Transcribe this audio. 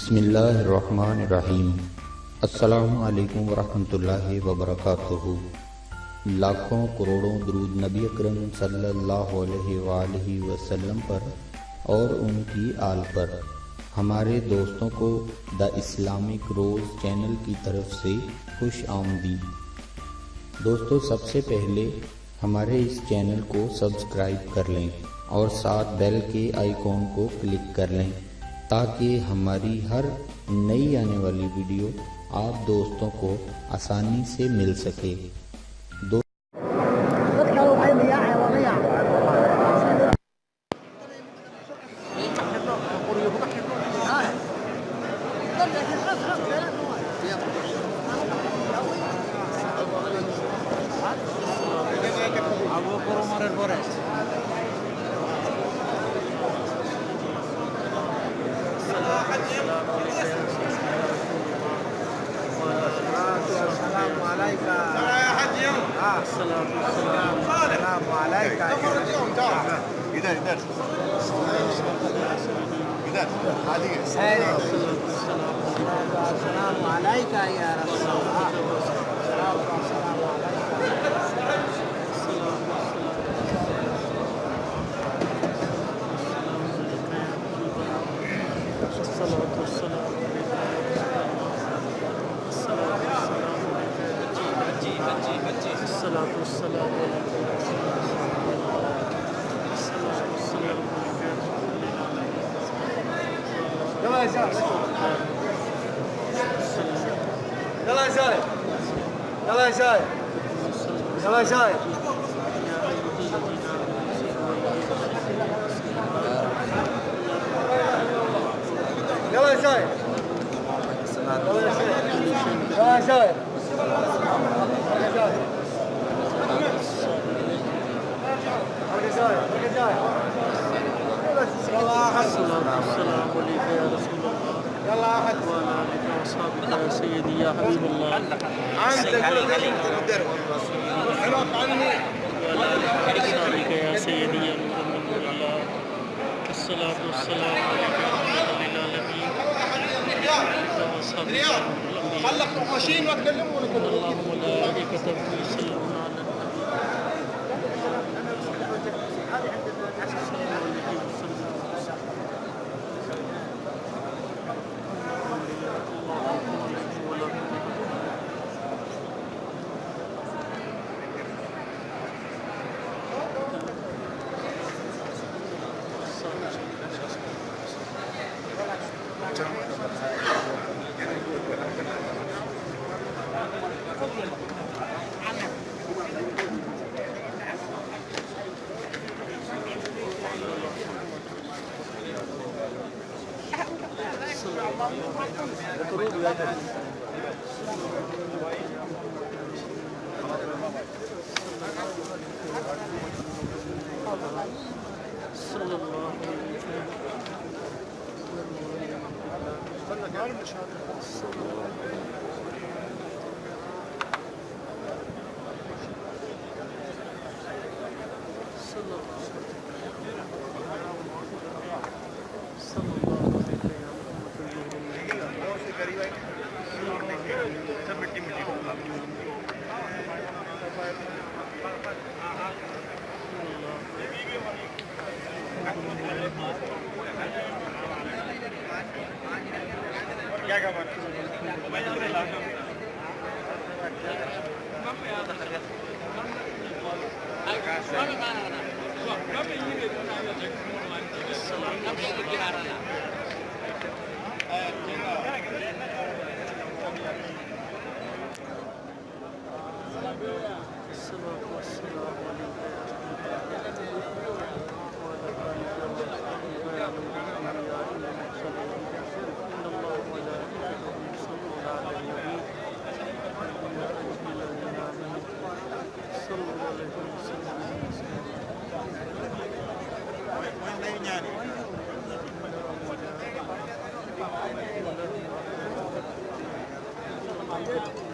बिस्मिल्लाहिर्रहमानिर्रहीम। अस्सलामु अलैकुम वरहमतुल्लाहि वबरकातुहू। लाखों करोड़ों दुरूद नबी अकरम सल्लल्लाहु अलैहि वसल्लम पर और उनकी आल पर। हमारे दोस्तों को द इस्लामिक रोज़ चैनल की तरफ से खुश आमदीद। दोस्तों, सबसे पहले हमारे इस चैनल को सब्सक्राइब कर लें और साथ बेल के आइकॉन को क्लिक कर लें ताकि हमारी हर नई आने वाली वीडियो आप दोस्तों को आसानी से मिल सके। يلا يا شايب، يلا يا شايب، يلا يا شايب. يلا يا شايب، يلا يا شايب، يلا يا شايب. السلام عليك يا رسول الله. يلا أحد. وعلى آلك وأصحابك يا سيدي يا حبيب الله. عنك وعلى آلك وأصحابك يا سيدي يا نور الله. الصلاة والسلام عليك يا رحمة للعالمين. وأصحابك يا نور الأنبياء. خلك ماشيين وتكلمون. اللهم وملائكته يصلون على النبي. Thank you.